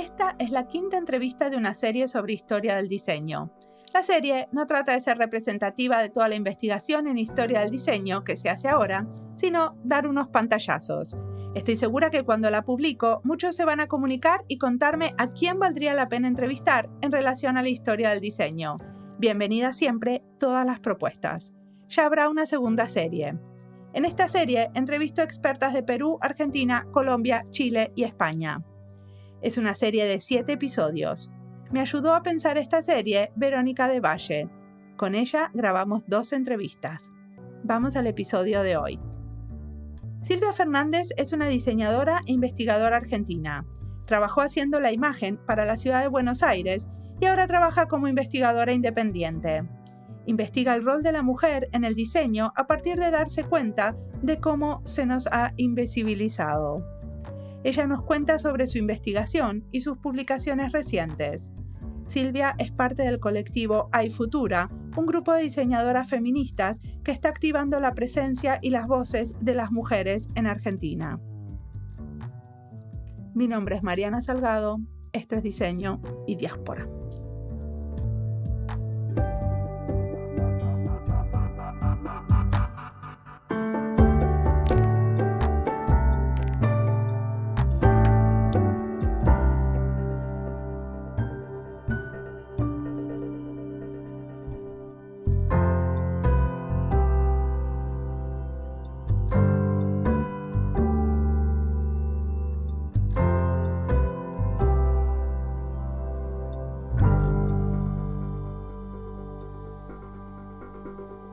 Esta es la quinta entrevista de una serie sobre historia del diseño. La serie no trata de ser representativa de toda la investigación en historia del diseño que se hace ahora, sino dar unos pantallazos. Estoy segura que cuando la publico, muchos se van a comunicar y contarme a quién valdría la pena entrevistar en relación a la historia del diseño. Bienvenidas siempre todas las propuestas. Ya habrá una segunda serie. En esta serie entrevisto a expertas de Perú, Argentina, Colombia, Chile y España. Es una serie de 7 episodios. Me ayudó a pensar esta serie Verónica de Valle. Con ella grabamos 2 entrevistas. Vamos al episodio de hoy. Silvia Fernández es una diseñadora e investigadora argentina. Trabajó haciendo la imagen para la ciudad de Buenos Aires y ahora trabaja como investigadora independiente. Investiga el rol de la mujer en el diseño a partir de darse cuenta de cómo se nos ha invisibilizado. Ella nos cuenta sobre su investigación y sus publicaciones recientes. Silvia es parte del colectivo Hay Futura, un grupo de diseñadoras feministas que está activando la presencia y las voces de las mujeres en Argentina. Mi nombre es Mariana Salgado, esto es Diseño y Diáspora.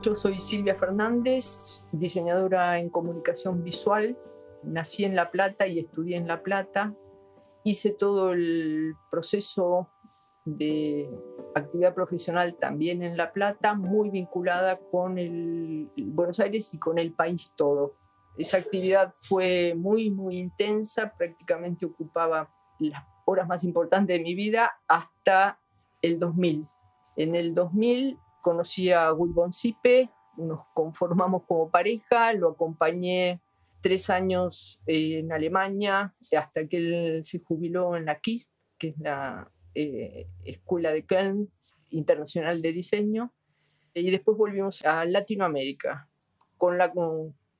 Yo soy Silvia Fernández, diseñadora en comunicación visual. Nací en La Plata y estudié en La Plata. Hice todo el proceso de actividad profesional también en La Plata, muy vinculada con el Buenos Aires y con el país todo. Esa actividad fue muy intensa, prácticamente ocupaba las horas más importantes de mi vida hasta el 2000. En el 2000 conocí a Guy Boncipe, nos conformamos como pareja, lo acompañé 3 años en Alemania hasta que él se jubiló en la KIST, que es la Escuela de Köln Internacional de Diseño, y después volvimos a Latinoamérica con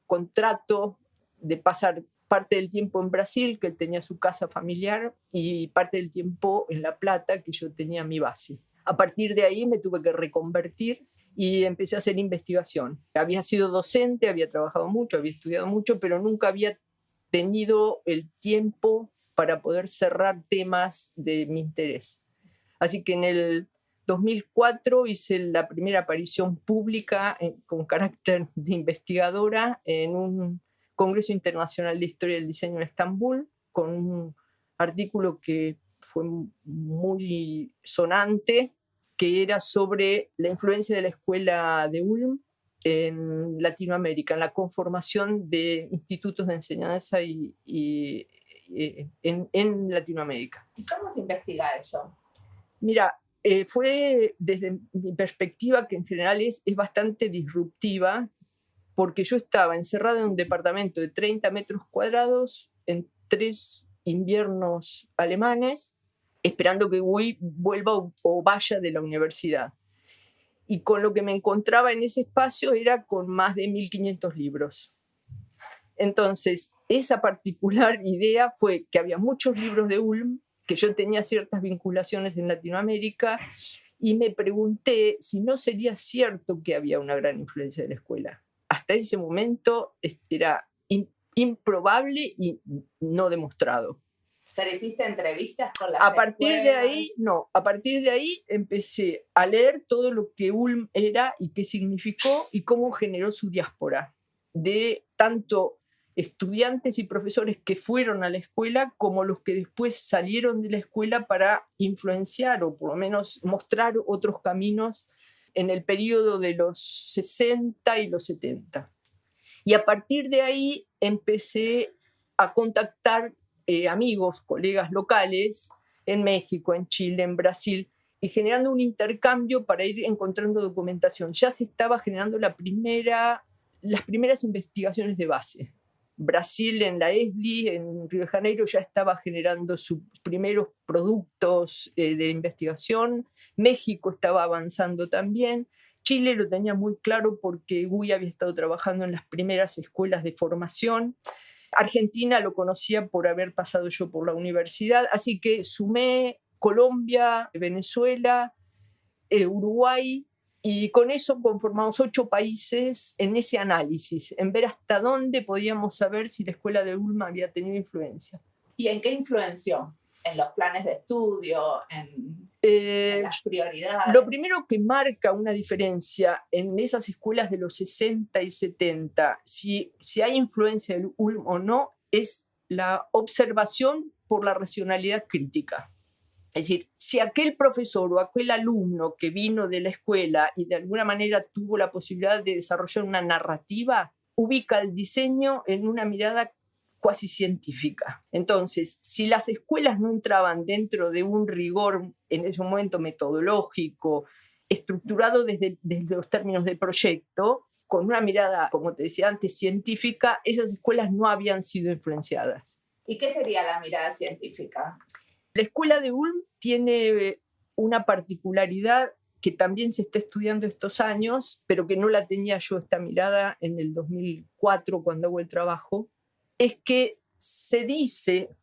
contrato de pasar parte del tiempo en Brasil, que él tenía su casa familiar, y parte del tiempo en La Plata, que yo tenía mi base. A partir de ahí me tuve que reconvertir y empecé a hacer investigación. Había sido docente, había trabajado mucho, había estudiado mucho, pero nunca había tenido el tiempo para poder cerrar temas de mi interés. Así que en el 2004 hice la primera aparición pública con carácter de investigadora en un Congreso Internacional de Historia del Diseño en Estambul, con un artículo que fue muy sonante, que era sobre la influencia de la escuela de Ulm en Latinoamérica, en la conformación de institutos de enseñanza en Latinoamérica. ¿Y cómo se investiga eso? Mira, fue desde mi perspectiva, que en general es bastante disruptiva, porque yo estaba encerrada en un departamento de 30 metros cuadrados en 3 inviernos alemanes, esperando que Guy vuelva o vaya de la universidad. Y con lo que me encontraba en ese espacio era con más de 1.500 libros. Entonces, esa particular idea fue que había muchos libros de Ulm, que yo tenía ciertas vinculaciones en Latinoamérica, y me pregunté si no sería cierto que había una gran influencia de la escuela. Hasta ese momento era improbable y no demostrado. ¿Pero hiciste entrevistas con las A partir escuelas? A partir de ahí empecé a leer todo lo que Ulm era y qué significó y cómo generó su diáspora, de tanto estudiantes y profesores que fueron a la escuela como los que después salieron de la escuela para influenciar o por lo menos mostrar otros caminos en el periodo de los 60 y los 70. Y a partir de ahí empecé a contactar amigos, colegas locales en México, en Chile, en Brasil, y generando un intercambio para ir encontrando documentación. Ya se estaba generando las primeras investigaciones de base Brasil en la ESDI, en Río de Janeiro, ya estaba generando sus primeros productos de investigación. México estaba avanzando también. Chile lo tenía muy claro porque Guy había estado trabajando en las primeras escuelas de formación. Argentina lo conocía por haber pasado yo por la universidad, así que sumé Colombia, Venezuela, Uruguay, y con eso conformamos 8 países en ese análisis, en ver hasta dónde podíamos saber si la escuela de Ulm había tenido influencia. ¿Y en qué influenció? ¿En los planes de estudio? ¿En las prioridades? Lo primero que marca una diferencia en esas escuelas de los 60 y 70, si hay influencia del Ulm o no, es la observación por la racionalidad crítica. Es decir, si aquel profesor o aquel alumno que vino de la escuela y de alguna manera tuvo la posibilidad de desarrollar una narrativa, ubica el diseño en una mirada cuasi científica. Entonces, si las escuelas no entraban dentro de un rigor en ese momento metodológico, estructurado desde los términos del proyecto, con una mirada, como te decía antes, científica, esas escuelas no habían sido influenciadas. ¿Y qué sería la mirada científica? La escuela de Ulm tiene una particularidad que también se está estudiando estos años, pero que no la tenía yo esta mirada en el 2004 cuando hago el trabajo, es que se dice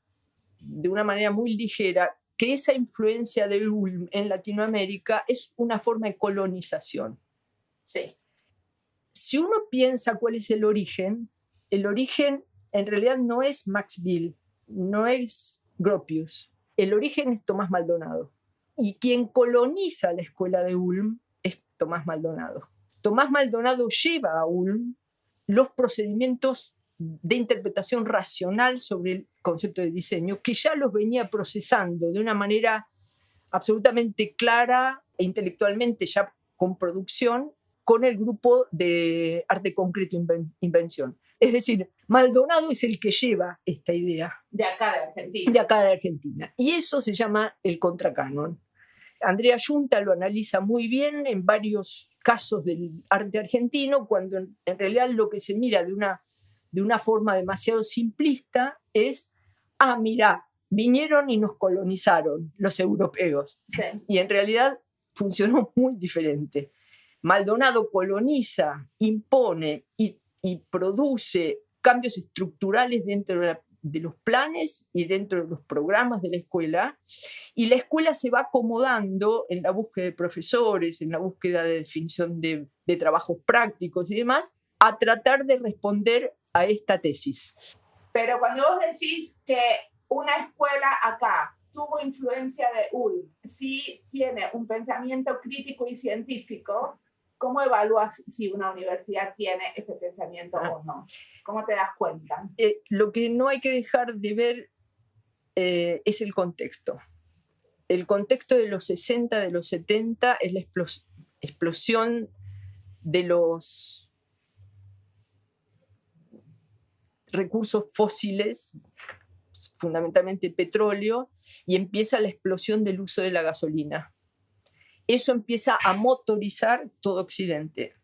de una manera muy ligera que esa influencia de Ulm en Latinoamérica es una forma de colonización. Sí. Si uno piensa cuál es el origen en realidad no es Max Bill, no es Gropius. El origen es Tomás Maldonado. Y quien coloniza la escuela de Ulm es Tomás Maldonado. Tomás Maldonado lleva a Ulm los procedimientos de interpretación racional sobre el concepto de diseño, que ya los venía procesando de una manera absolutamente clara e intelectualmente ya con producción con el grupo de arte concreto invención. Es decir, Maldonado es el que lleva esta idea. De acá de Argentina. De acá de Argentina. Y eso se llama el contracanon. Andrea Yunta lo analiza muy bien en varios casos del arte argentino, cuando en realidad lo que se mira de una forma demasiado simplista es, mirá, vinieron y nos colonizaron los europeos. Sí. Y en realidad funcionó muy diferente. Maldonado coloniza, impone y produce cambios estructurales dentro de los planes y dentro de los programas de la escuela, y la escuela se va acomodando en la búsqueda de profesores, en la búsqueda de definición de trabajos prácticos y demás, a tratar de responder a esta tesis. Pero cuando vos decís que una escuela acá tuvo influencia de Ulm, sí tiene un pensamiento crítico y científico, ¿cómo evalúas si una universidad tiene ese pensamiento o no? ¿Cómo te das cuenta? Lo que no hay que dejar de ver es el contexto. El contexto de los 60, de los 70 es la explosión de los recursos fósiles, fundamentalmente petróleo, y empieza la explosión del uso de la gasolina. Eso empieza a motorizar todo Occidente.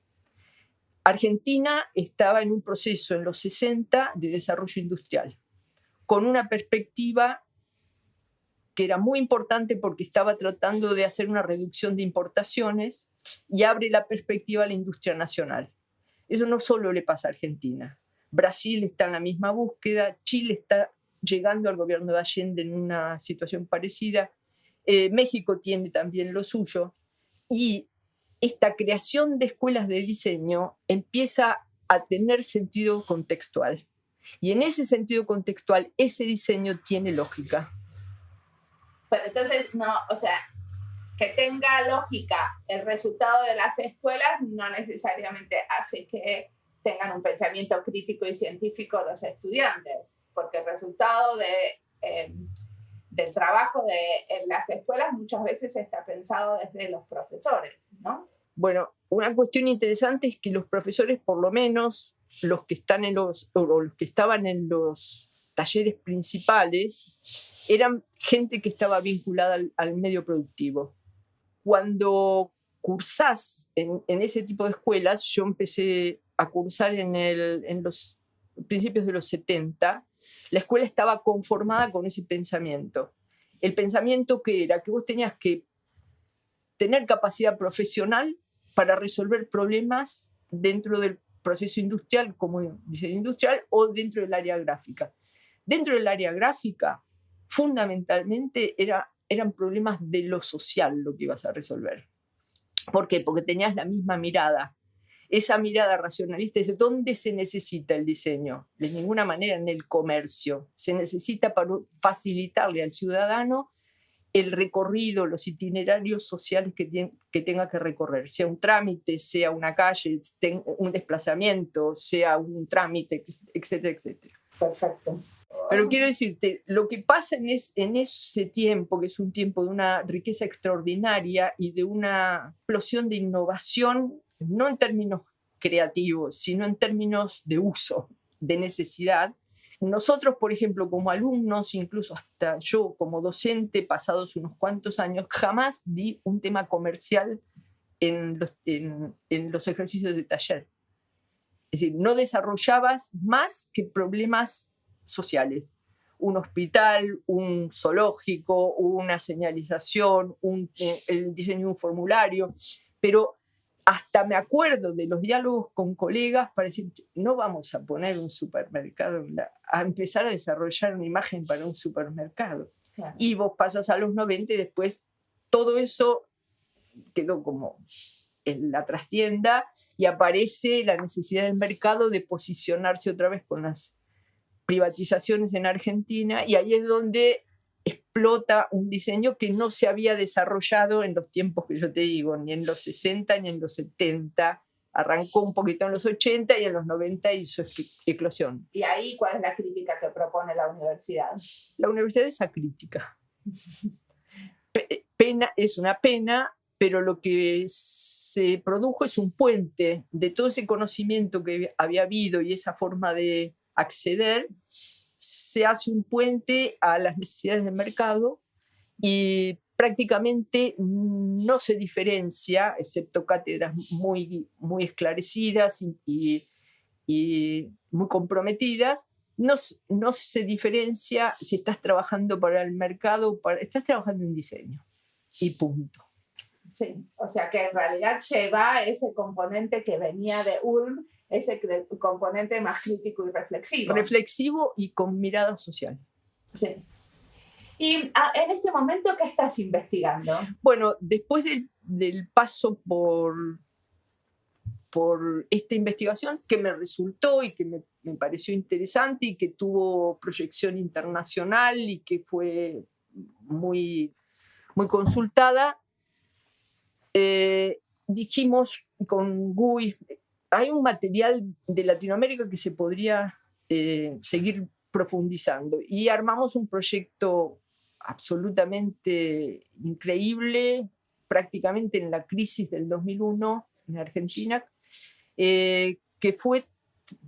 Argentina estaba en un proceso en los 60 de desarrollo industrial, con una perspectiva que era muy importante porque estaba tratando de hacer una reducción de importaciones y abre la perspectiva a la industria nacional. Eso no solo le pasa a Argentina. Brasil está en la misma búsqueda, Chile está llegando al gobierno de Allende en una situación parecida, México tiene también lo suyo, y esta creación de escuelas de diseño empieza a tener sentido contextual. Y en ese sentido contextual, ese diseño tiene lógica. Pero entonces, no, o sea, que tenga lógica el resultado de las escuelas no necesariamente hace que tengan un pensamiento crítico y científico los estudiantes, porque el resultado del trabajo en las escuelas muchas veces está pensado desde los profesores, ¿no? Bueno, una cuestión interesante es que los profesores, por lo menos los que están los que estaban en los talleres principales, eran gente que estaba vinculada al medio productivo. Cuando cursás en ese tipo de escuelas, yo empecé a cursar en los principios de los 70, la escuela estaba conformada con ese pensamiento. El pensamiento que era que vos tenías que tener capacidad profesional para resolver problemas dentro del proceso industrial, como diseño industrial, o dentro del área gráfica. Dentro del área gráfica, fundamentalmente eran problemas de lo social lo que ibas a resolver. ¿Por qué? Porque tenías la misma mirada. Esa mirada racionalista es de dónde se necesita el diseño. De ninguna manera en el comercio. Se necesita para facilitarle al ciudadano el recorrido, los itinerarios sociales que tenga que recorrer. Sea un trámite, sea una calle, un desplazamiento, sea un trámite, etcétera, etcétera. Perfecto. Pero quiero decirte, lo que pasa en ese tiempo, que es un tiempo de una riqueza extraordinaria y de una explosión de innovación, no en términos creativos, sino en términos de uso, de necesidad. Nosotros, por ejemplo, como alumnos, incluso hasta yo como docente, pasados unos cuantos años, jamás di un tema comercial en los ejercicios de taller. Es decir, no desarrollabas más que problemas sociales. Un hospital, un zoológico, una señalización, el diseño de un formulario. Pero hasta me acuerdo de los diálogos con colegas para decir, no vamos a poner un supermercado, a empezar a desarrollar una imagen para un supermercado. Claro. Y vos pasas a los 90 y después todo eso quedó como en la trastienda y aparece la necesidad del mercado de posicionarse otra vez con las privatizaciones en Argentina, y ahí es donde explota un diseño que no se había desarrollado en los tiempos que yo te digo, ni en los 60 ni en los 70. Arrancó un poquito en los 80 y en los 90 hizo eclosión. ¿Y ahí cuál es la crítica que propone la universidad? La universidad es acrítica. Es una pena, pero lo que se produjo es un puente de todo ese conocimiento que había habido y esa forma de acceder, se hace un puente a las necesidades del mercado y prácticamente no se diferencia, excepto cátedras muy, muy esclarecidas y muy comprometidas, no se diferencia si estás trabajando para el mercado o estás trabajando en diseño y punto. Sí, o sea que en realidad lleva ese componente que venía de Ulm, ese componente más crítico y reflexivo. Reflexivo y con mirada social. Sí. ¿Y en este momento qué estás investigando? Bueno, después del paso por esta investigación que me resultó y que me pareció interesante y que tuvo proyección internacional y que fue muy, muy consultada, dijimos con Guy, hay un material de Latinoamérica que se podría seguir profundizando, y armamos un proyecto absolutamente increíble, prácticamente en la crisis del 2001 en Argentina, que fue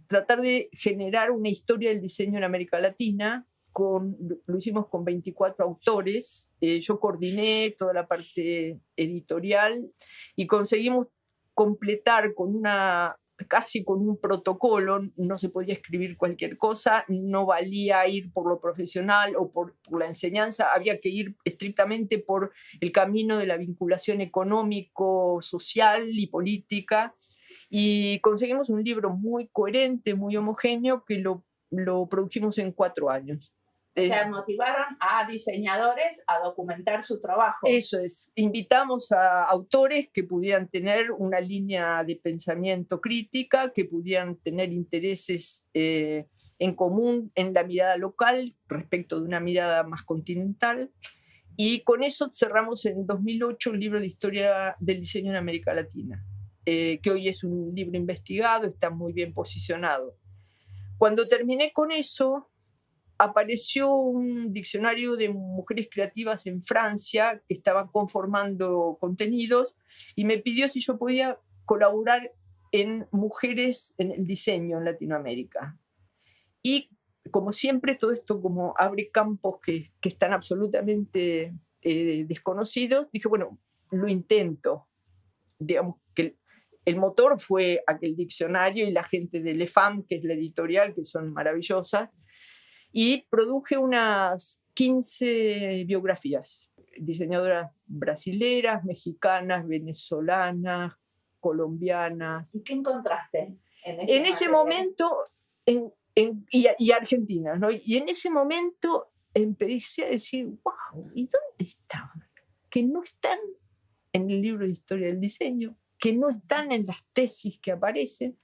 tratar de generar una historia del diseño en América Latina. Lo hicimos con 24 autores, yo coordiné toda la parte editorial y conseguimos completar casi con un protocolo. No se podía escribir cualquier cosa, no valía ir por lo profesional o por la enseñanza, había que ir estrictamente por el camino de la vinculación económico, social y política, y conseguimos un libro muy coherente, muy homogéneo, que lo produjimos en 4 años. O sea, motivaron a diseñadores a documentar su trabajo. Eso es. Invitamos a autores que pudieran tener una línea de pensamiento crítica, que pudieran tener intereses en común en la mirada local respecto de una mirada más continental. Y con eso cerramos en 2008 un libro de historia del diseño en América Latina, que hoy es un libro investigado, está muy bien posicionado. Cuando terminé con eso, apareció un diccionario de mujeres creativas en Francia que estaban conformando contenidos y me pidió si yo podía colaborar en mujeres en el diseño en Latinoamérica. Y como siempre, todo esto como abre campos que están absolutamente desconocidos, dije, bueno, lo intento. Digamos que el motor fue aquel diccionario y la gente de Lefam, que es la editorial, que son maravillosas, y produje unas 15 biografías, diseñadoras brasileras, mexicanas, venezolanas, colombianas. ¿Y qué encontraste en ese momento? Y argentinas, ¿no? Y en ese momento empecé a decir, wow, ¿y dónde estaban? Que no están en el libro de historia del diseño, que no están en las tesis que aparecen,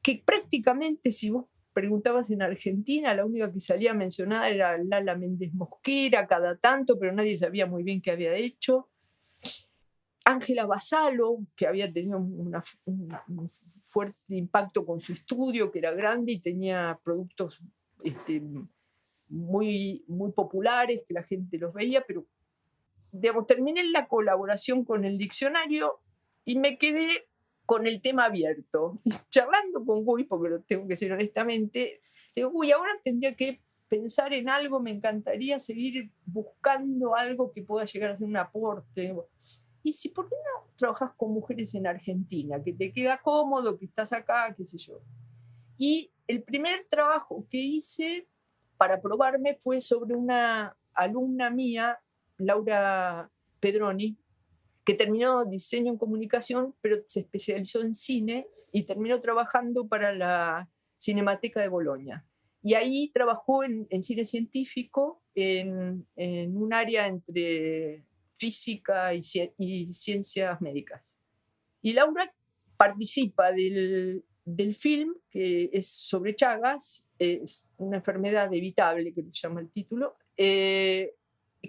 que prácticamente, si vos preguntabas en Argentina, la única que salía mencionada era Lala Méndez Mosquera, cada tanto, pero nadie sabía muy bien qué había hecho. Ángela Basalo, que había tenido un fuerte impacto con su estudio, que era grande y tenía productos muy, muy populares, que la gente los veía, pero digamos, terminé la colaboración con el diccionario y me quedé con el tema abierto. Y charlando con Guy, porque lo tengo que decir honestamente, digo, Guy, ahora tendría que pensar en algo, me encantaría seguir buscando algo que pueda llegar a ser un aporte. Y si, ¿por qué no trabajas con mujeres en Argentina? Que te queda cómodo, que estás acá, qué sé yo. Y el primer trabajo que hice para probarme fue sobre una alumna mía, Laura Pedroni, que terminó diseño en comunicación, pero se especializó en cine y terminó trabajando para la Cinemateca de Bolonia. Y ahí trabajó en cine científico, en un área entre física y ciencias médicas. Y Laura participa del film, que es sobre Chagas, es una enfermedad evitable, que se llama el título, que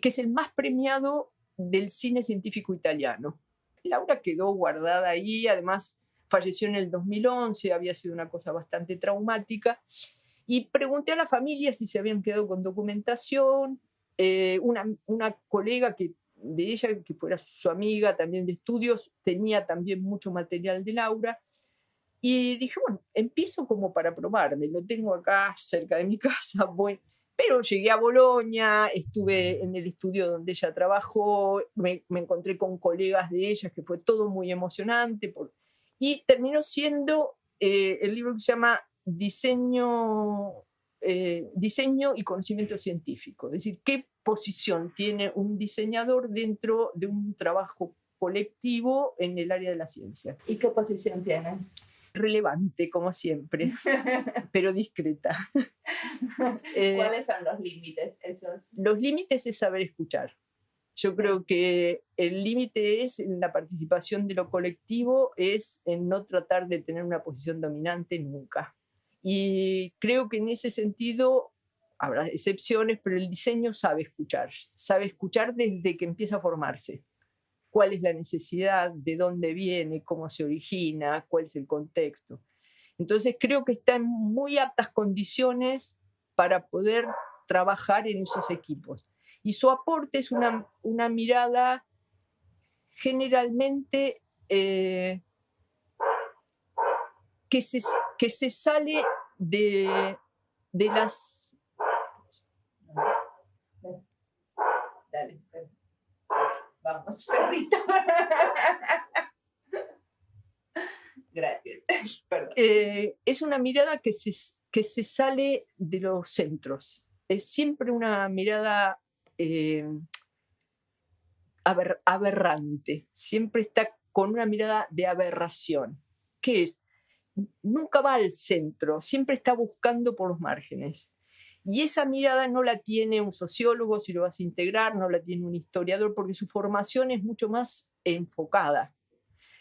es el más premiado del cine científico italiano. Laura quedó guardada ahí, además falleció en el 2011, había sido una cosa bastante traumática, y pregunté a la familia si se habían quedado con documentación. Una colega de ella, que fuera su amiga también de estudios, tenía también mucho material de Laura, y dije, bueno, empiezo como para probarme, lo tengo acá cerca de mi casa, bueno. Pero llegué a Bolonia, estuve en el estudio donde ella trabajó, me encontré con colegas de ella, que fue todo muy emocionante, y terminó siendo el libro que se llama Diseño y Conocimiento Científico, es decir, qué posición tiene un diseñador dentro de un trabajo colectivo en el área de la ciencia. ¿Y qué posición tiene? Relevante, como siempre, pero discreta. ¿Cuáles son los límites esos? Los límites es saber escuchar. Yo creo que el límite es en la participación de lo colectivo, es en no tratar de tener una posición dominante nunca. Y creo que en ese sentido habrá excepciones, pero el diseño sabe escuchar desde que empieza a formarse. Cuál es la necesidad, de dónde viene, cómo se origina, cuál es el contexto. Entonces creo que está en muy aptas condiciones para poder trabajar en esos equipos. Y su aporte es una mirada generalmente que se sale de las... Dale. Vamos, perrito. Gracias. Es una mirada que se sale de los centros. Es siempre una mirada aberrante. Siempre está con una mirada de aberración. ¿Qué es? Nunca va al centro, siempre está buscando por los márgenes. Y esa mirada no la tiene un sociólogo, si lo vas a integrar, no la tiene un historiador, porque su formación es mucho más enfocada.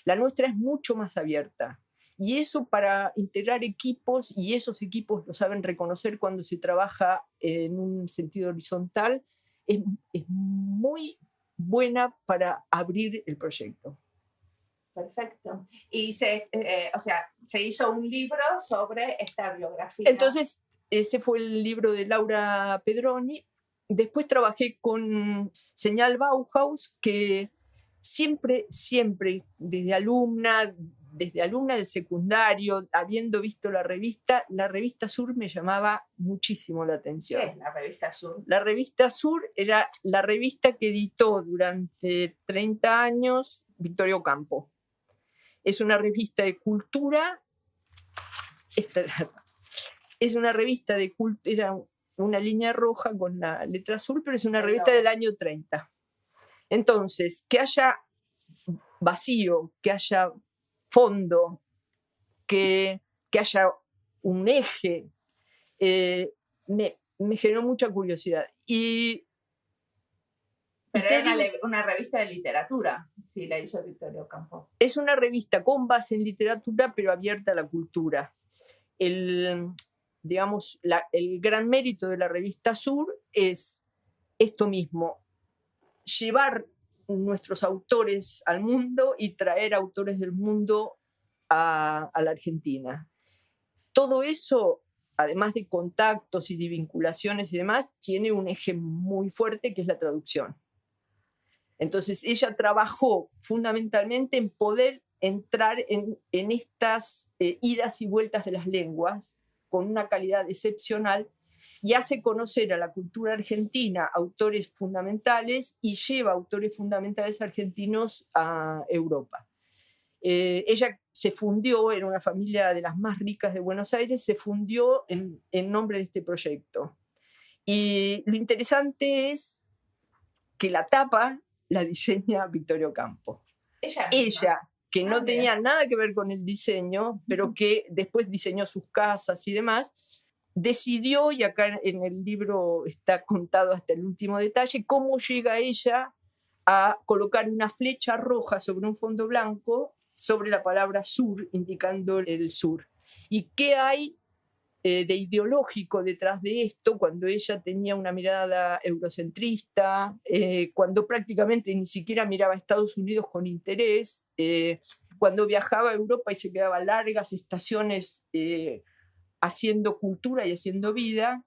La nuestra es mucho más abierta. Y eso para integrar equipos, y esos equipos lo saben reconocer cuando se trabaja en un sentido horizontal, es muy buena para abrir el proyecto. Perfecto. Y se hizo un libro sobre esta biografía. Entonces, ese fue el libro de Laura Pedroni. Después trabajé con Señal Bauhaus, que siempre, desde alumna del secundario, habiendo visto la revista Sur me llamaba muchísimo la atención. ¿Qué es la revista Sur? La revista Sur era la revista que editó durante 30 años Victoria Ocampo. Es una revista de cultura. Es una revista de cultura, era una línea roja con la letra azul, pero es una revista del año 30. Entonces, que haya vacío, que haya fondo, que haya un eje, me generó mucha curiosidad. Pero era una revista de literatura, sí, la hizo Victoria Ocampo. Es una revista con base en literatura, pero abierta a la cultura. Digamos, el gran mérito de la revista Sur es esto mismo, llevar nuestros autores al mundo y traer autores del mundo a la Argentina. Todo eso, además de contactos y de vinculaciones y demás, tiene un eje muy fuerte que es la traducción. Entonces ella trabajó fundamentalmente en poder entrar en estas idas y vueltas de las lenguas con una calidad excepcional y hace conocer a la cultura argentina autores fundamentales y lleva autores fundamentales argentinos a Europa. Ella se fundió, era una familia de las más ricas de Buenos Aires, se fundió en nombre de este proyecto. Y lo interesante es que la tapa la diseña Victoria Ocampo. Ella, que no tenía nada que ver con el diseño, pero que después diseñó sus casas y demás, decidió, y acá en el libro está contado hasta el último detalle, cómo llega ella a colocar una flecha roja sobre un fondo blanco, sobre la palabra sur, indicando el sur. ¿Y qué hay de ideológico detrás de esto cuando ella tenía una mirada eurocentrista, cuando prácticamente ni siquiera miraba a Estados Unidos con interés, cuando viajaba a Europa y se quedaba largas estaciones haciendo cultura y haciendo vida,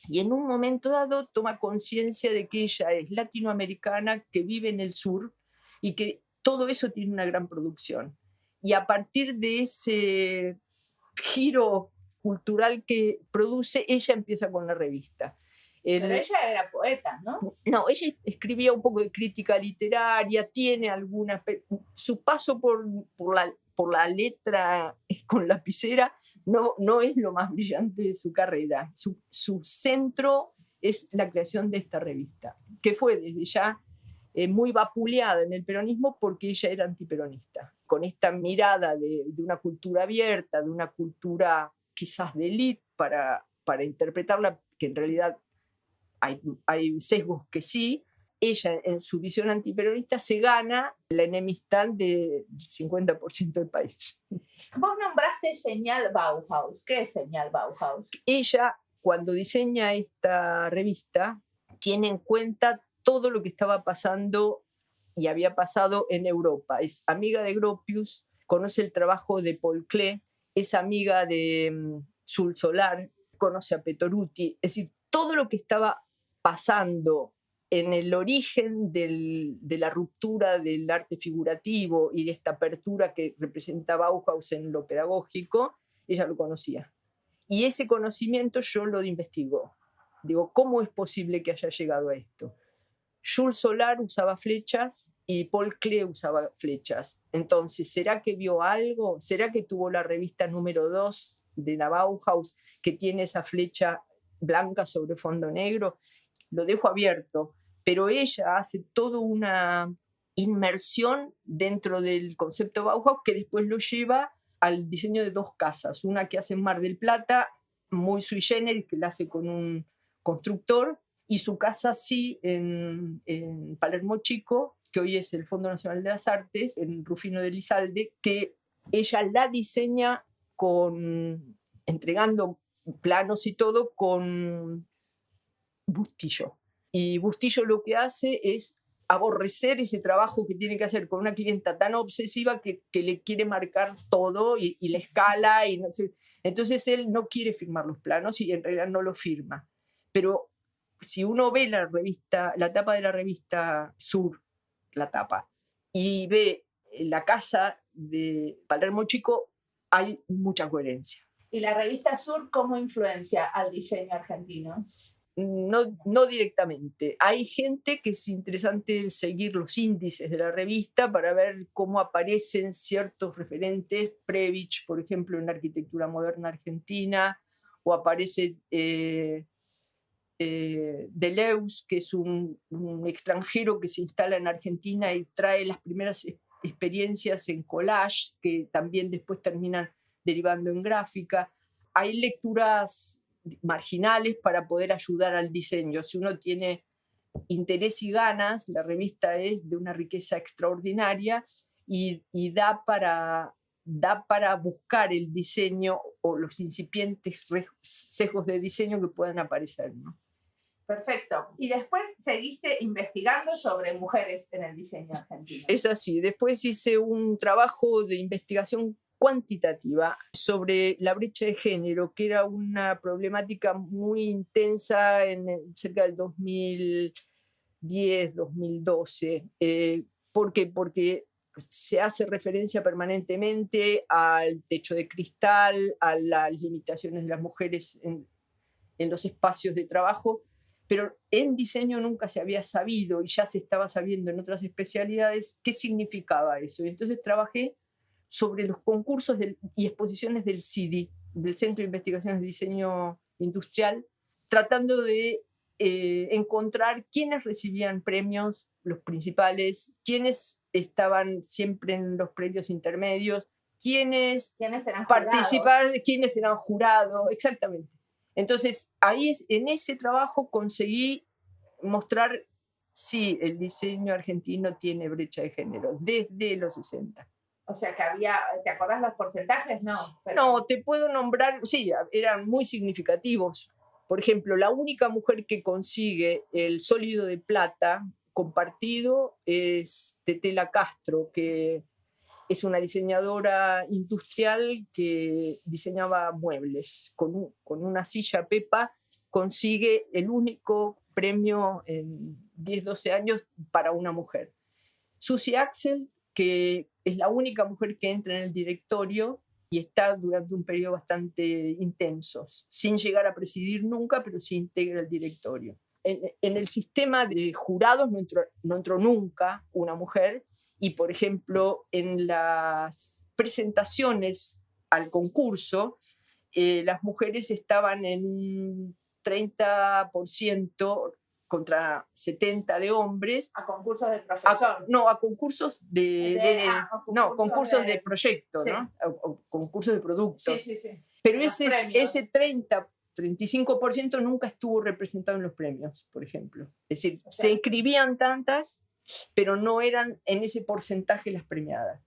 y en un momento dado toma conciencia de que ella es latinoamericana, que vive en el sur y que todo eso tiene una gran producción. Y a partir de ese giro cultural que produce, ella empieza con la revista. Pero ella era poeta, ¿no? No, ella escribía un poco de crítica literaria, tiene algunas... Su paso por la letra con lapicera no es lo más brillante de su carrera. Su centro es la creación de esta revista, que fue desde ya muy vapuleada en el peronismo porque ella era antiperonista, con esta mirada de una cultura abierta, de una cultura quizás de élite para interpretarla, que en realidad hay sesgos que sí. Ella, en su visión antiperonista, se gana la enemistad del 50% del país. Vos nombraste señal Bauhaus. ¿Qué es señal Bauhaus? Ella, cuando diseña esta revista, tiene en cuenta todo lo que estaba pasando y había pasado en Europa. Es amiga de Gropius, conoce el trabajo de Paul Klee, es amiga de Sul Solar, conoce a Petoruti. Es decir, todo lo que estaba pasando en el origen de la ruptura del arte figurativo y de esta apertura que representa Bauhaus en lo pedagógico, ella lo conocía. Y ese conocimiento yo lo investigo. Digo, ¿cómo es posible que haya llegado a esto? Jules Solar usaba flechas y Paul Klee usaba flechas. Entonces, ¿será que vio algo? ¿Será que tuvo la revista número 2 de la Bauhaus que tiene esa flecha blanca sobre fondo negro? Lo dejo abierto, pero ella hace toda una inmersión dentro del concepto Bauhaus que después lo lleva al diseño de dos casas, una que hace en Mar del Plata, muy sui generis, que la hace con un constructor, y su casa sí en Palermo Chico, que hoy es el Fondo Nacional de las Artes, en Rufino de Elizalde, que ella la diseña entregando planos y todo con Bustillo. Y Bustillo lo que hace es aborrecer ese trabajo que tiene que hacer con una clienta tan obsesiva que le quiere marcar todo y la escala. Y no sé. Entonces él no quiere firmar los planos y en realidad no los firma. Pero si uno ve la tapa de la revista Sur, la tapa, y ve la casa de Palermo Chico, hay mucha coherencia. ¿Y la revista Sur cómo influencia al diseño argentino? No directamente. Hay gente que es interesante seguir los índices de la revista para ver cómo aparecen ciertos referentes. Previch, por ejemplo, en arquitectura moderna argentina, o aparece Deleuze, que es un extranjero que se instala en Argentina y trae las primeras experiencias en collage, que también después terminan derivando en gráfica. Hay lecturas marginales para poder ayudar al diseño. Si uno tiene interés y ganas, la revista es de una riqueza extraordinaria y da para buscar el diseño o los incipientes sesgos de diseño que puedan aparecer, ¿no? Perfecto. Y después seguiste investigando sobre mujeres en el diseño argentino. Es así. Después hice un trabajo de investigación cuantitativa sobre la brecha de género, que era una problemática muy intensa cerca del 2010, 2012. ¿Por qué? Porque se hace referencia permanentemente al techo de cristal, a las limitaciones de las mujeres en los espacios de trabajo, pero en diseño nunca se había sabido, y ya se estaba sabiendo en otras especialidades, qué significaba eso. Entonces trabajé sobre los concursos y exposiciones del CIDI, del Centro de Investigaciones de Diseño Industrial, tratando de encontrar quiénes recibían premios, los principales, quiénes estaban siempre en los premios intermedios, quiénes eran participaban, quiénes eran jurados, exactamente. Entonces, en ese trabajo conseguí mostrar si el diseño argentino tiene brecha de género desde los 60. O sea que había, ¿te acordás los porcentajes? No. Pero... No, te puedo nombrar, sí, eran muy significativos. Por ejemplo, la única mujer que consigue el sólido de plata compartido es Tetela Castro, que es una diseñadora industrial que diseñaba muebles. Con una silla Pepa consigue el único premio en 10, 12 años para una mujer. Susie Axel, que es la única mujer que entra en el directorio y está durante un periodo bastante intenso, sin llegar a presidir nunca, pero sí integra el directorio. En el sistema de jurados no entró nunca una mujer, y por ejemplo en las presentaciones al concurso las mujeres estaban en un 30% contra 70% de hombres. ¿A concursos de profesor? A concursos concursos de proyecto, sí. ¿No? O concursos de productos. Sí. Pero ese 35% nunca estuvo representado en los premios, por ejemplo. Es decir, se inscribían tantas, pero no eran en ese porcentaje las premiadas.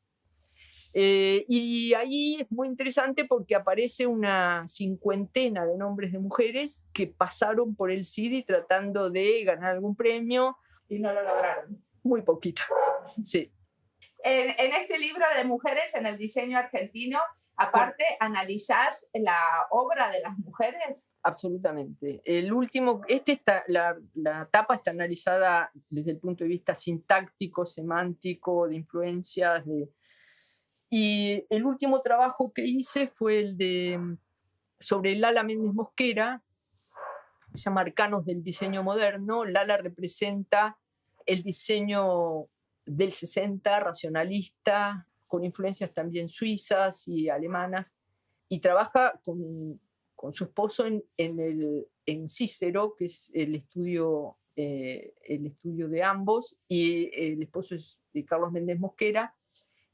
Y ahí es muy interesante porque aparece una 50 de nombres de mujeres que pasaron por el CIDI tratando de ganar algún premio y no lo lograron. Muy poquitas, sí. En este libro de mujeres en el diseño argentino, aparte, ¿analizás la obra de las mujeres? Absolutamente. El último, la tapa está analizada desde el punto de vista sintáctico, semántico, de influencias, y el último trabajo que hice fue sobre Lala Méndez Mosquera, se llama Arcanos del Diseño Moderno. Lala representa el diseño del 60, racionalista, con influencias también suizas y alemanas, y trabaja con su esposo en Cícero, que es el estudio de ambos, y el esposo es de Carlos Méndez Mosquera,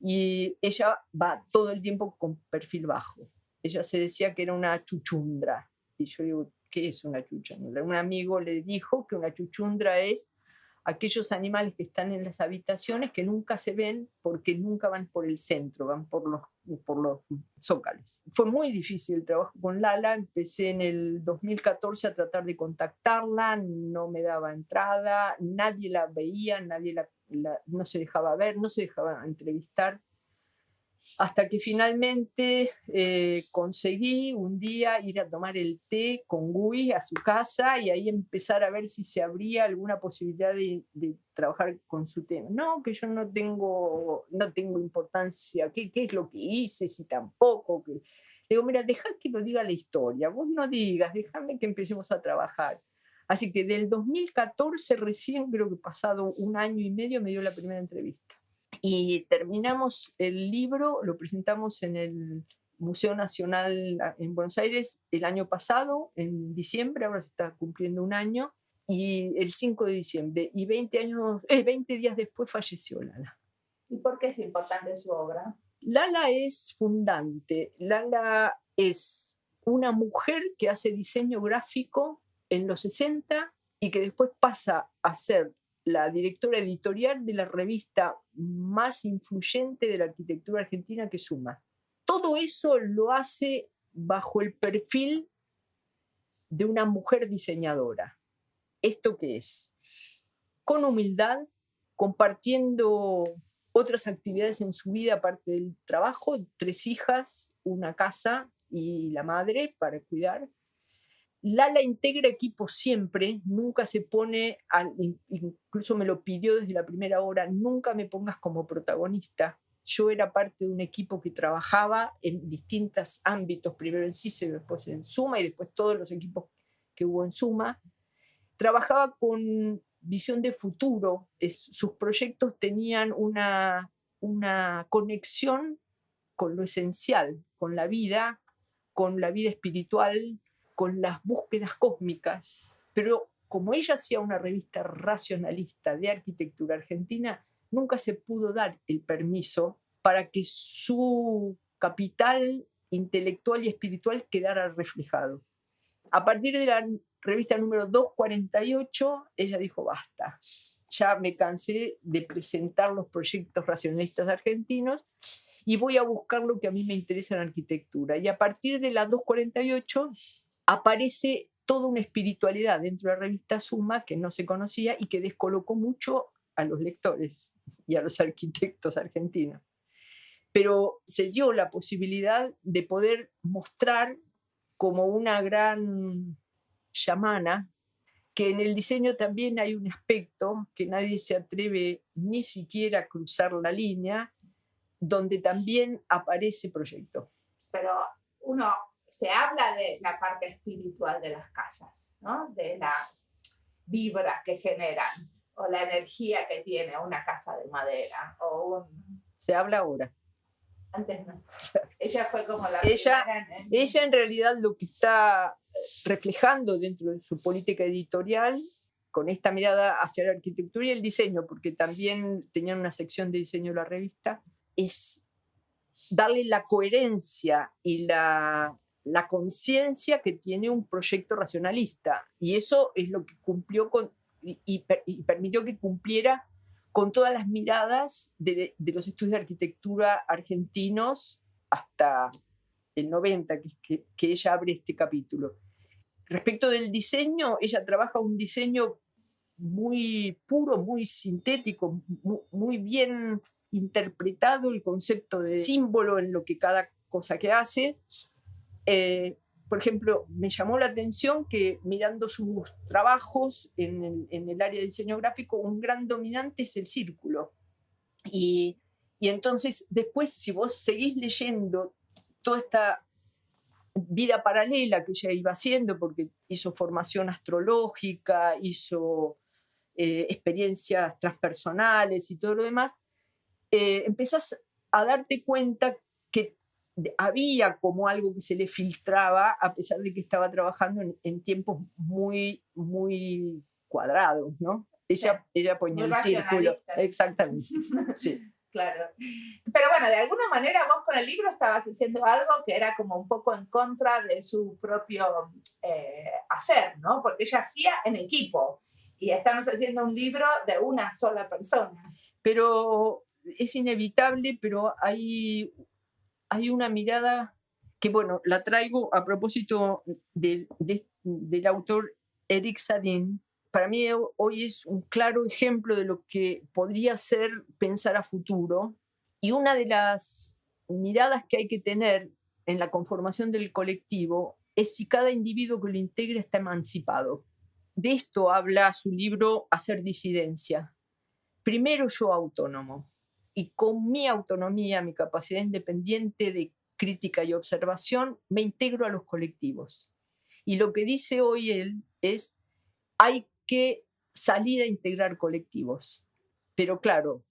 y ella va todo el tiempo con perfil bajo. Ella se decía que era una chuchundra, y yo digo, ¿qué es una chuchundra? Un amigo le dijo que una chuchundra es aquellos animales que están en las habitaciones que nunca se ven porque nunca van por el centro, van por los zócalos. Fue muy difícil el trabajo con Lala. Empecé en el 2014 a tratar de contactarla, no me daba entrada, nadie la veía, no se dejaba ver, no se dejaba entrevistar. Hasta que finalmente conseguí un día ir a tomar el té con Gui a su casa y ahí empezar a ver si se abría alguna posibilidad de trabajar con su tema. No, que yo no tengo importancia, ¿qué es lo que hice? Si tampoco. Digo, mira, deja que lo diga la historia, vos no digas, déjame que empecemos a trabajar. Así que del 2014 recién, creo que pasado 1 año y medio, me dio la primera entrevista. Y terminamos el libro, lo presentamos en el Museo Nacional en Buenos Aires el año pasado, en diciembre, ahora se está cumpliendo 1 año, y el 5 de diciembre. Y 20 días después falleció Lala. ¿Y por qué es importante su obra? Lala es fundante. Lala es una mujer que hace diseño gráfico en los 60 y que después pasa a ser la directora editorial de la revista más influyente de la arquitectura argentina, que es Suma. Todo eso lo hace bajo el perfil de una mujer diseñadora. ¿Esto qué es? Con humildad, compartiendo otras actividades en su vida aparte del trabajo, 3 hijas, una casa y la madre para cuidar. Lala integra equipos siempre, nunca se pone, incluso me lo pidió desde la primera hora, nunca me pongas como protagonista. Yo era parte de un equipo que trabajaba en distintos ámbitos, primero en CICE, después en Suma y después todos los equipos que hubo en Suma. Trabajaba con visión de futuro, sus proyectos tenían una conexión con lo esencial, con la vida espiritual, con las búsquedas cósmicas. Pero como ella hacía una revista racionalista de arquitectura argentina, nunca se pudo dar el permiso para que su capital intelectual y espiritual quedara reflejado. A partir de la revista número 248, ella dijo, basta, ya me cansé de presentar los proyectos racionalistas argentinos y voy a buscar lo que a mí me interesa en arquitectura. Y a partir de la 248 aparece toda una espiritualidad dentro de la revista Suma que no se conocía y que descolocó mucho a los lectores y a los arquitectos argentinos. Pero se dio la posibilidad de poder mostrar como una gran chamana, que en el diseño también hay un aspecto que nadie se atreve ni siquiera a cruzar la línea, donde también aparece proyecto. Pero se habla de la parte espiritual de las casas, ¿no? De la vibra que generan o la energía que tiene una casa de madera. Se habla ahora. Antes no. Ella fue como la ella primera. Ella en realidad lo que está reflejando dentro de su política editorial, con esta mirada hacia la arquitectura y el diseño, porque también tenían una sección de diseño en la revista, es darle la coherencia y la conciencia que tiene un proyecto racionalista. Y eso es lo que cumplió y permitió que cumpliera con todas las miradas de los estudios de arquitectura argentinos hasta el 90, que ella abre este capítulo. Respecto del diseño, ella trabaja un diseño muy puro, muy sintético, muy bien interpretado el concepto de símbolo en lo que cada cosa que hace. Por ejemplo, me llamó la atención que mirando sus trabajos en el área de diseño gráfico, un gran dominante es el círculo. Y entonces después, si vos seguís leyendo toda esta vida paralela que ella iba haciendo, porque hizo formación astrológica, hizo experiencias transpersonales y todo lo demás, empezás a darte cuenta que había como algo que se le filtraba, a pesar de que estaba trabajando en tiempos muy, muy cuadrados, ¿no? Ella ponía el círculo. Exactamente. Sí. Claro. Pero bueno, de alguna manera vos con el libro estabas haciendo algo que era como un poco en contra de su propio hacer, ¿no? Porque ella hacía en equipo y estamos haciendo un libro de una sola persona. Pero es inevitable, pero hay una mirada que, bueno, la traigo a propósito del autor Eric Sadin. Para mí hoy es un claro ejemplo de lo que podría ser pensar a futuro. Y una de las miradas que hay que tener en la conformación del colectivo es si cada individuo que lo integra está emancipado. De esto habla su libro Hacer disidencia. Primero yo autónomo. Y con mi autonomía, mi capacidad independiente de crítica y observación, me integro a los colectivos. Y lo que dice hoy él es: hay que salir a integrar colectivos. Pero claro,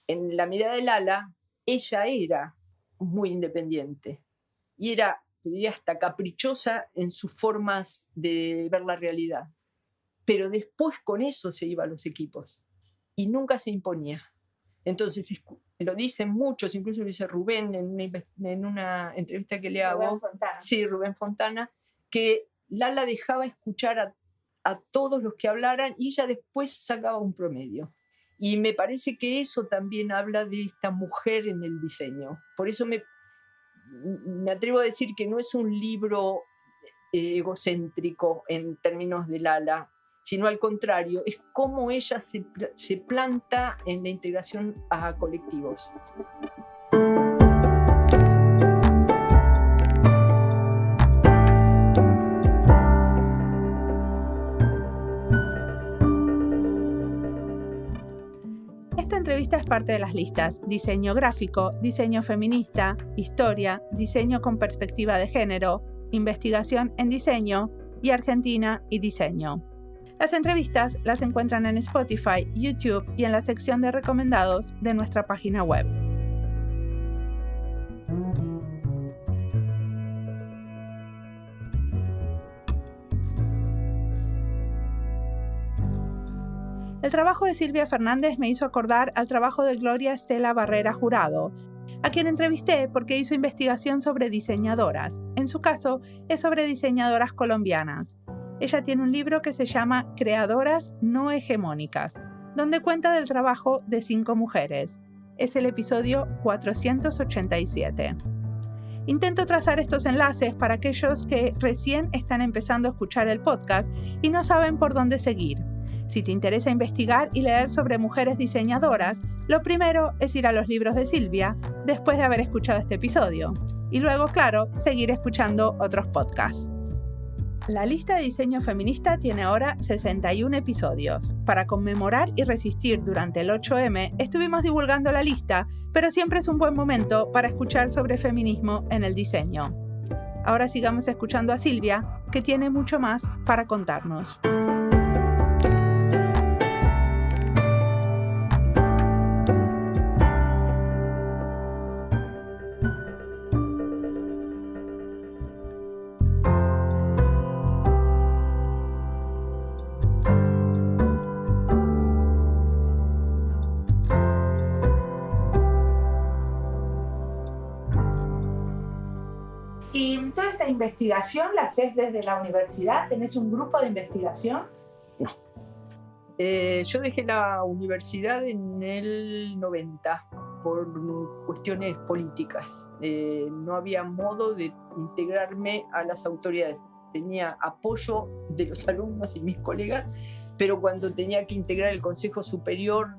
en la mirada de Lala, ella era muy independiente y era, te diría, hasta caprichosa en sus formas de ver la realidad. Pero después con eso se iba a los equipos y nunca se imponía. Entonces, lo dicen muchos, incluso lo dice Rubén en una entrevista que le hago. Rubén Fontana. Sí, Rubén Fontana, que Lala dejaba escuchar a todos los que hablaran y ella después sacaba un promedio. Y me parece que eso también habla de esta mujer en el diseño. Por eso me atrevo a decir que no es un libro egocéntrico en términos de Lala, sino al contrario, es cómo ella se planta en la integración a colectivos. Esta entrevista es parte de las listas Diseño gráfico, Diseño feminista, Historia, Diseño con perspectiva de género, Investigación en diseño y Argentina y diseño. Las entrevistas las encuentran en Spotify, YouTube y en la sección de recomendados de nuestra página web. El trabajo de Silvia Fernández me hizo acordar al trabajo de Gloria Estela Barrera Jurado, a quien entrevisté porque hizo investigación sobre diseñadoras. En su caso, es sobre diseñadoras colombianas. Ella tiene un libro que se llama Creadoras no hegemónicas, donde cuenta del trabajo de 5 mujeres. Es el episodio 487. Intento trazar estos enlaces para aquellos que recién están empezando a escuchar el podcast y no saben por dónde seguir. Si te interesa investigar y leer sobre mujeres diseñadoras, lo primero es ir a los libros de Silvia después de haber escuchado este episodio. Y luego, claro, seguir escuchando otros podcasts. La lista de diseño feminista tiene ahora 61 episodios. Para conmemorar y resistir durante el 8M, estuvimos divulgando la lista, pero siempre es un buen momento para escuchar sobre feminismo en el diseño. Ahora sigamos escuchando a Silvia, que tiene mucho más para contarnos. ¿Y toda esta investigación la haces desde la universidad? ¿Tenés un grupo de investigación? No. Yo dejé la universidad en el 90 por cuestiones políticas. No había modo de integrarme a las autoridades. Tenía apoyo de los alumnos y mis colegas, pero cuando tenía que integrar el Consejo Superior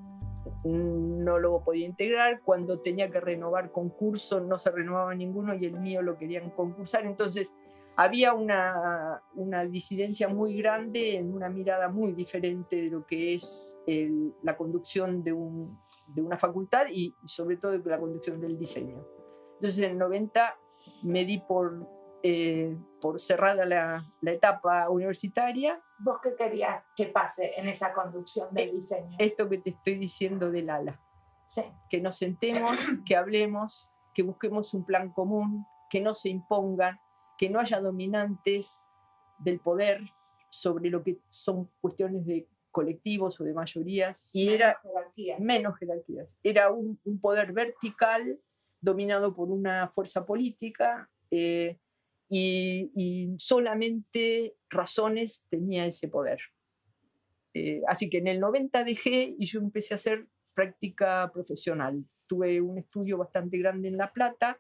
no lo podía integrar. Cuando tenía que renovar concursos no se renovaba ninguno y el mío lo querían concursar. Entonces había una disidencia muy grande en una mirada muy diferente de lo que es la conducción de una facultad y sobre todo de la conducción del diseño. Entonces en el 90 me di por cerrada la etapa universitaria. ¿Vos qué querías que pase en esa conducción del diseño? Esto que te estoy diciendo del ALA. Sí. Que nos sentemos, que hablemos, que busquemos un plan común, que no se impongan, que no haya dominantes del poder sobre lo que son cuestiones de colectivos o de mayorías. Y menos jerarquías. Era un poder vertical dominado por una fuerza política y solamente razones tenía ese poder. Así que en el 90 dejé y yo empecé a hacer práctica profesional. Tuve un estudio bastante grande en La Plata.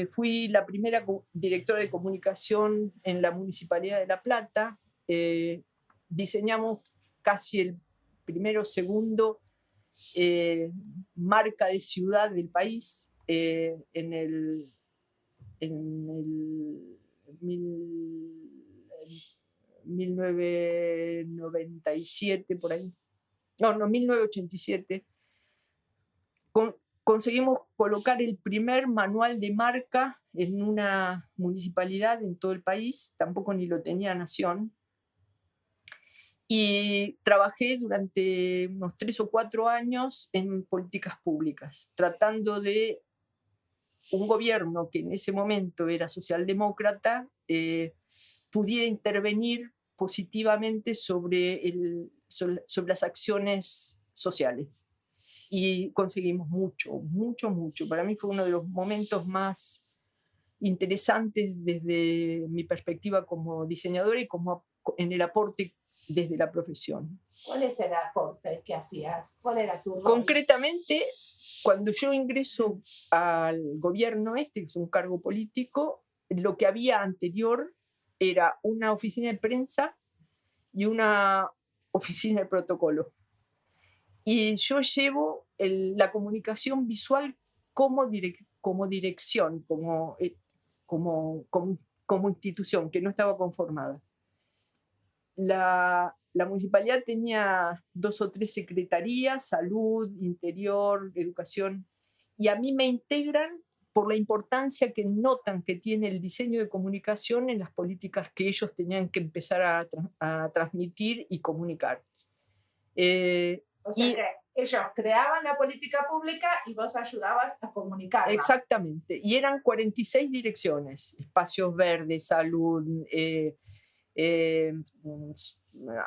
Fui la primera directora de comunicación en la Municipalidad de La Plata. Diseñamos casi el primero o segundo marca de ciudad del país en el 1997, por ahí. No, 1987. Conseguimos colocar el primer manual de marca en una municipalidad en todo el país, tampoco ni lo tenía Nación. Y trabajé durante unos 3 o 4 años en políticas públicas, tratando de un gobierno que en ese momento era socialdemócrata pudiera intervenir positivamente sobre las acciones sociales. Y conseguimos mucho, mucho, mucho. Para mí fue uno de los momentos más interesantes desde mi perspectiva como diseñadora y como en el aporte desde la profesión. ¿Cuál es el aporte que hacías? ¿Cuál era tu rol? Concretamente, cuando yo ingreso al gobierno que es un cargo político, lo que había anterior era una oficina de prensa y una oficina de protocolo. Y yo llevo la comunicación visual como dirección, como institución, que no estaba conformada. La municipalidad tenía 2 o 3 secretarías, salud, interior, educación, y a mí me integran por la importancia que notan que tiene el diseño de comunicación en las políticas que ellos tenían que empezar a transmitir y comunicar. O sea que ellos creaban la política pública y vos ayudabas a comunicarla. Exactamente, y eran 46 direcciones, espacios verdes, salud,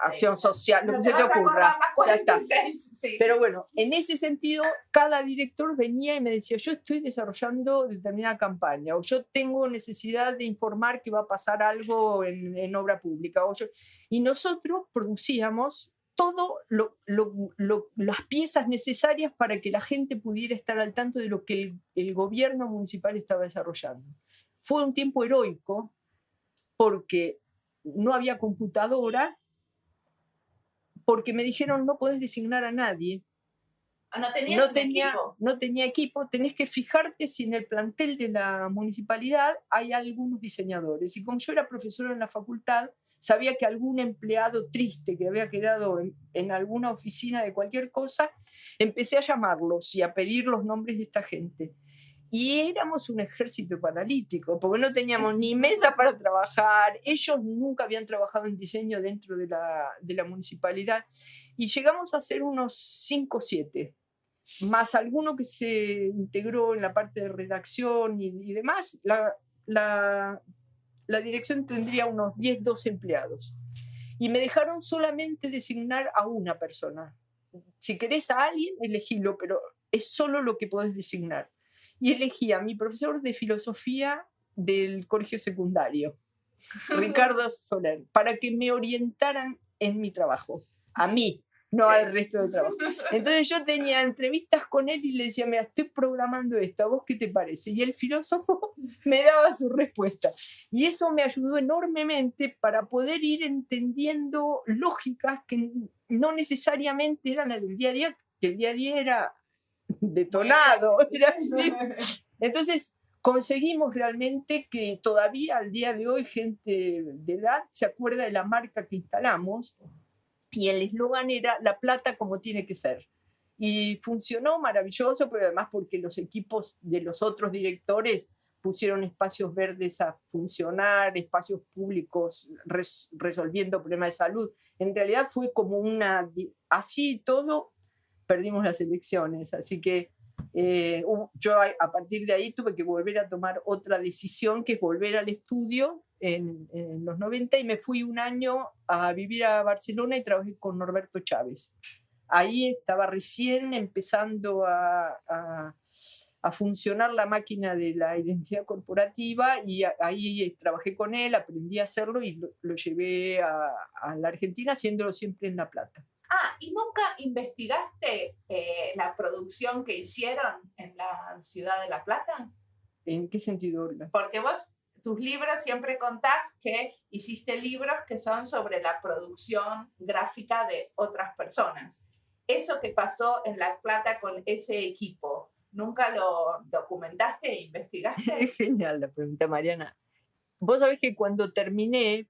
acción social, lo que se te ocurra. Ya está. Sí. Pero bueno, en ese sentido, cada director venía y me decía, yo estoy desarrollando determinada campaña, o yo tengo necesidad de informar que va a pasar algo en obra pública. Y nosotros producíamos todo las piezas necesarias para que la gente pudiera estar al tanto de lo que el gobierno municipal estaba desarrollando. Fue un tiempo heroico porque no había computadora, porque me dijeron no podés designar a nadie. No tenía equipo, tenés que fijarte si en el plantel de la municipalidad hay algunos diseñadores. Y como yo era profesora en la facultad, sabía que algún empleado triste que había quedado en alguna oficina de cualquier cosa, empecé a llamarlos y a pedir los nombres de esta gente. Y éramos un ejército paralítico, porque no teníamos ni mesa para trabajar, ellos nunca habían trabajado en diseño dentro de la municipalidad, y llegamos a ser unos 5 o 7, más alguno que se integró en la parte de redacción y demás. La dirección tendría unos 10, 12 empleados. Y me dejaron solamente designar a una persona. Si querés a alguien, elegílo, pero es solo lo que podés designar. Y elegí a mi profesor de filosofía del colegio secundario, Ricardo Soler, para que me orientaran en mi trabajo. A mí, no al resto del trabajo. Entonces yo tenía entrevistas con él y le decía, mira, estoy programando esto, ¿a vos qué te parece? Y el filósofo me daba su respuesta. Y eso me ayudó enormemente para poder ir entendiendo lógicas que no necesariamente eran las del día a día, que el día a día era detonado. Era así. Entonces conseguimos realmente que todavía al día de hoy gente de edad se acuerda de la marca que instalamos, y el eslogan era La Plata como tiene que ser. Y funcionó maravilloso, pero además porque los equipos de los otros directores pusieron espacios verdes a funcionar, espacios públicos resolviendo problemas de salud. En realidad fue como así todo, perdimos las elecciones. Así que yo a partir de ahí tuve que volver a tomar otra decisión, que es volver al estudio en los 90, y me fui un año a vivir a Barcelona y trabajé con Norberto Chávez. Ahí estaba recién empezando a funcionar la máquina de la identidad corporativa, y ahí trabajé con él, aprendí a hacerlo y lo llevé a la Argentina, haciéndolo siempre en La Plata. ¿Y nunca investigaste la producción que hicieron en la ciudad de La Plata? ¿En qué sentido? Porque vos, tus libros siempre contás que hiciste libros que son sobre la producción gráfica de otras personas. Eso que pasó en La Plata con ese equipo, ¿nunca lo documentaste e investigaste? Es genial la pregunta, Mariana. Vos sabés que cuando terminé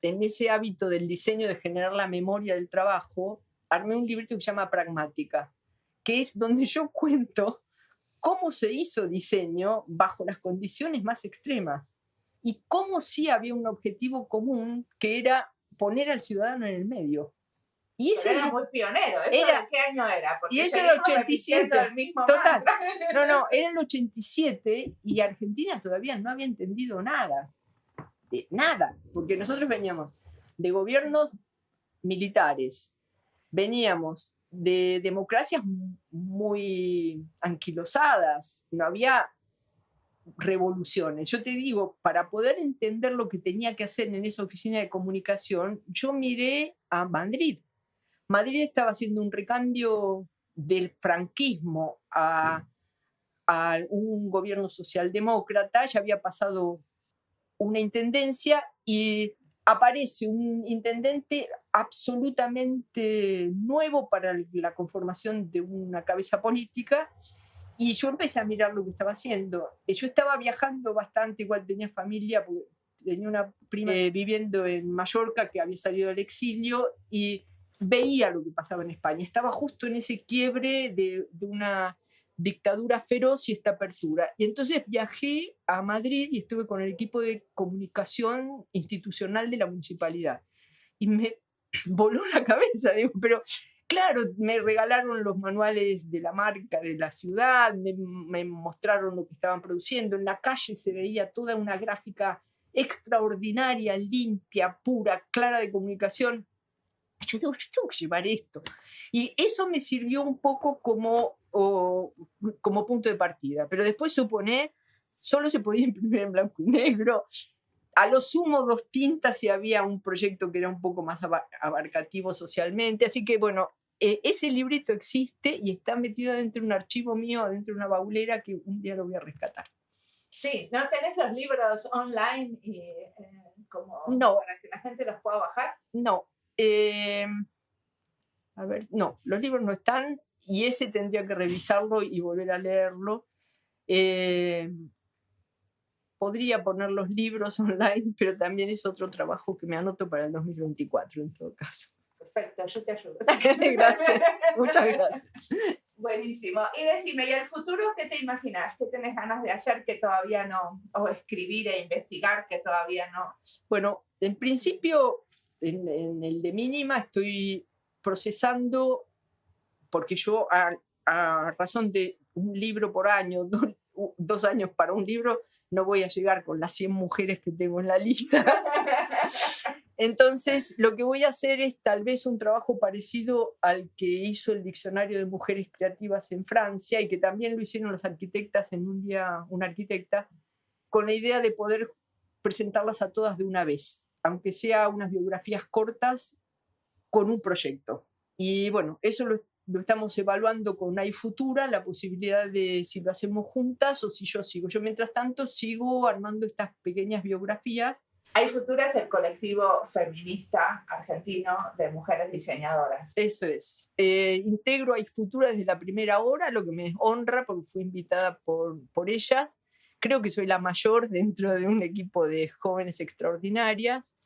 en ese hábito del diseño, de generar la memoria del trabajo, armé un librito que se llama Pragmática, que es donde yo cuento cómo se hizo diseño bajo las condiciones más extremas y cómo sí había un objetivo común, que era poner al ciudadano en el medio. Y ese era muy pionero. Era, ¿De qué año era? Porque y eso era el 87. El mismo Total. No, era el 87 y Argentina todavía no había entendido nada. Nada. Porque nosotros veníamos de gobiernos militares, veníamos de democracias muy anquilosadas, no había revoluciones. Yo te digo, para poder entender lo que tenía que hacer en esa oficina de comunicación, yo miré a Madrid. Madrid estaba haciendo un recambio del franquismo a un gobierno socialdemócrata, ya había pasado una intendencia y aparece un intendente absolutamente nuevo para la conformación de una cabeza política. Y yo empecé a mirar lo que estaba haciendo. Yo estaba viajando bastante, igual tenía familia, porque tenía una prima viviendo en Mallorca que había salido del exilio y veía lo que pasaba en España. Estaba justo en ese quiebre de una dictadura feroz y esta apertura. Y entonces viajé a Madrid y estuve con el equipo de comunicación institucional de la municipalidad. Y me voló la cabeza, digo, pero claro, me regalaron los manuales de la marca de la ciudad, me mostraron lo que estaban produciendo. En la calle se veía toda una gráfica extraordinaria, limpia, pura, clara de comunicación. Yo digo, yo tengo que llevar esto. Y eso me sirvió un poco como punto de partida. Pero después suponer, solo se podía imprimir en blanco y negro. A lo sumo 2 tintas si había un proyecto que era un poco más abarcativo socialmente. Así que bueno, ese librito existe y está metido dentro de un archivo mío, dentro de una baulera que un día lo voy a rescatar. Sí, ¿no tenés los libros online no, para que la gente los pueda bajar? No. A ver, no, los libros no están y ese tendría que revisarlo y volver a leerlo. Podría poner los libros online, pero también es otro trabajo que me anoto para el 2024 en todo caso. Perfecto, yo te ayudo. Gracias, muchas gracias. Buenísimo. Y decime, ¿y el futuro qué te imaginas? ¿Qué tenés ganas de hacer que todavía no? O escribir e investigar que todavía no. Bueno, en principio, en el de mínima estoy procesando, porque yo a razón de un libro por año, 2 años para un libro, no voy a llegar con las 100 mujeres que tengo en la lista. Entonces, lo que voy a hacer es tal vez un trabajo parecido al que hizo el Diccionario de Mujeres Creativas en Francia y que también lo hicieron las arquitectas en un día, una arquitecta, con la idea de poder presentarlas a todas de una vez, aunque sea unas biografías cortas con un proyecto. Y bueno, eso lo estamos evaluando con AI Futura, la posibilidad de si lo hacemos juntas o si yo sigo. Yo mientras tanto sigo armando estas pequeñas biografías. AI Futura es el colectivo feminista argentino de mujeres diseñadoras. Eso es. Integro AI Futura desde la primera hora, lo que me honra porque fui invitada por ellas. Creo que soy la mayor dentro de un equipo de jóvenes extraordinarias.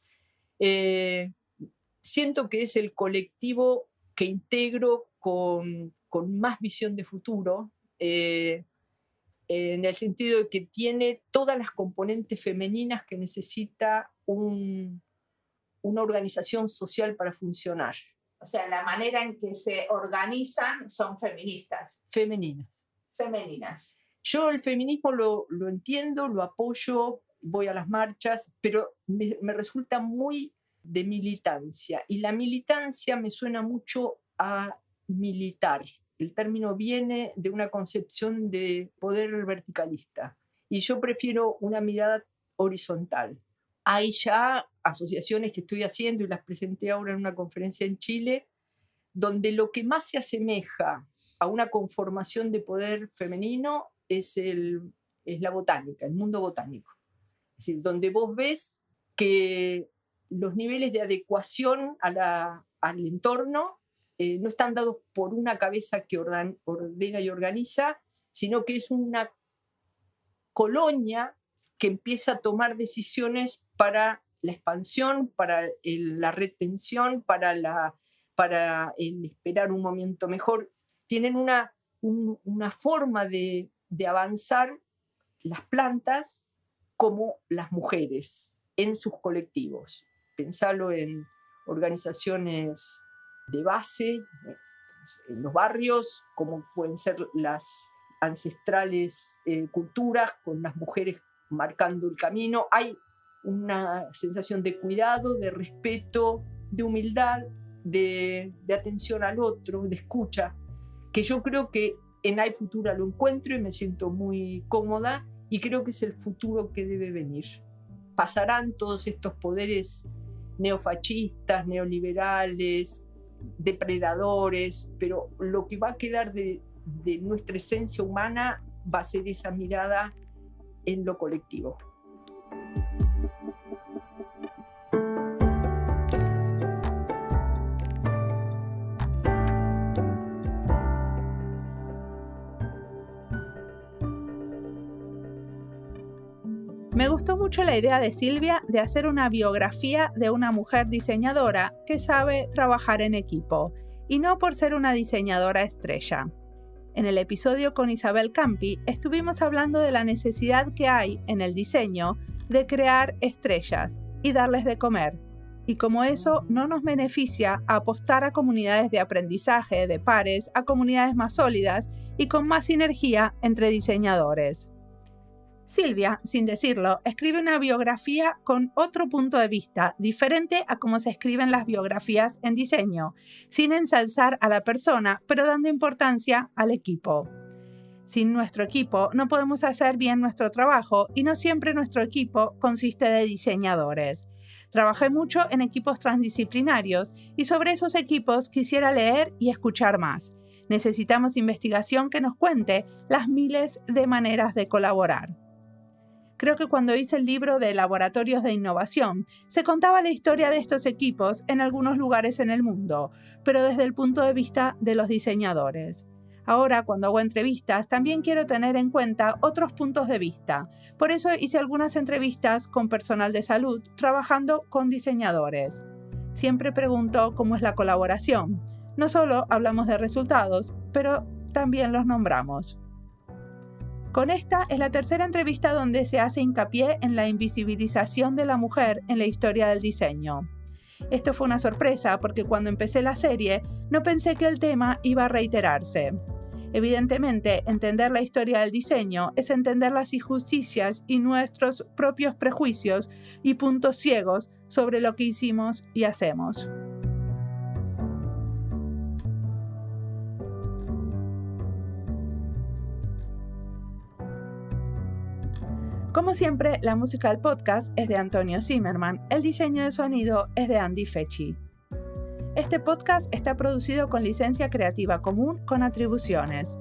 Siento que es el colectivo que integro con más visión de futuro, en el sentido de que tiene todas las componentes femeninas que necesita una organización social para funcionar. O sea, la manera en que se organizan son feministas. Femeninas. Yo el feminismo lo entiendo, lo apoyo, voy a las marchas, pero me resulta muy de militancia. Y la militancia me suena mucho a militar. El término viene de una concepción de poder verticalista. Y yo prefiero una mirada horizontal. Hay ya asociaciones que estoy haciendo y las presenté ahora en una conferencia en Chile, donde lo que más se asemeja a una conformación de poder femenino es la botánica, el mundo botánico. Es decir, donde vos ves que los niveles de adecuación al entorno no están dados por una cabeza que ordena y organiza, sino que es una colonia que empieza a tomar decisiones para la expansión, para la retención, para el esperar un momento mejor. Tienen una forma de avanzar las plantas como las mujeres en sus colectivos. Pensalo en organizaciones de base en los barrios, como pueden ser las ancestrales culturas, con las mujeres marcando el camino. Hay una sensación de cuidado, de respeto, de humildad, de atención al otro, de escucha, que yo creo que en Hay Futura lo encuentro y me siento muy cómoda, y creo que es el futuro que debe venir. Pasarán todos estos poderes neofascistas, neoliberales, depredadores, pero lo que va a quedar de nuestra esencia humana va a ser esa mirada en lo colectivo. Me gustó mucho la idea de Silvia de hacer una biografía de una mujer diseñadora que sabe trabajar en equipo, y no por ser una diseñadora estrella. En el episodio con Isabel Campi estuvimos hablando de la necesidad que hay en el diseño de crear estrellas y darles de comer, y cómo eso no nos beneficia a apostar a comunidades de aprendizaje de pares, a comunidades más sólidas y con más sinergia entre diseñadores. Silvia, sin decirlo, escribe una biografía con otro punto de vista, diferente a cómo se escriben las biografías en diseño, sin ensalzar a la persona, pero dando importancia al equipo. Sin nuestro equipo no podemos hacer bien nuestro trabajo, y no siempre nuestro equipo consiste de diseñadores. Trabajé mucho en equipos transdisciplinarios y sobre esos equipos quisiera leer y escuchar más. Necesitamos investigación que nos cuente las miles de maneras de colaborar. Creo que cuando hice el libro de Laboratorios de Innovación, se contaba la historia de estos equipos en algunos lugares en el mundo, pero desde el punto de vista de los diseñadores. Ahora, cuando hago entrevistas, también quiero tener en cuenta otros puntos de vista. Por eso hice algunas entrevistas con personal de salud trabajando con diseñadores. Siempre pregunto cómo es la colaboración. No solo hablamos de resultados, pero también los nombramos. Con esta es la tercera entrevista donde se hace hincapié en la invisibilización de la mujer en la historia del diseño. Esto fue una sorpresa porque cuando empecé la serie no pensé que el tema iba a reiterarse. Evidentemente, entender la historia del diseño es entender las injusticias y nuestros propios prejuicios y puntos ciegos sobre lo que hicimos y hacemos. Como siempre, la música del podcast es de Antonio Zimmerman, el diseño de sonido es de Andy Fechi. Este podcast está producido con licencia creativa común con atribuciones.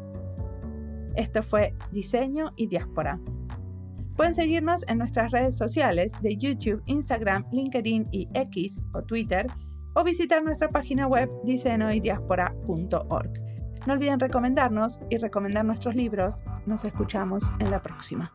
Esto fue Diseño y Diáspora. Pueden seguirnos en nuestras redes sociales de YouTube, Instagram, LinkedIn y X o Twitter, o visitar nuestra página web diseñoydiaspora.org. No olviden recomendarnos y recomendar nuestros libros. Nos escuchamos en la próxima.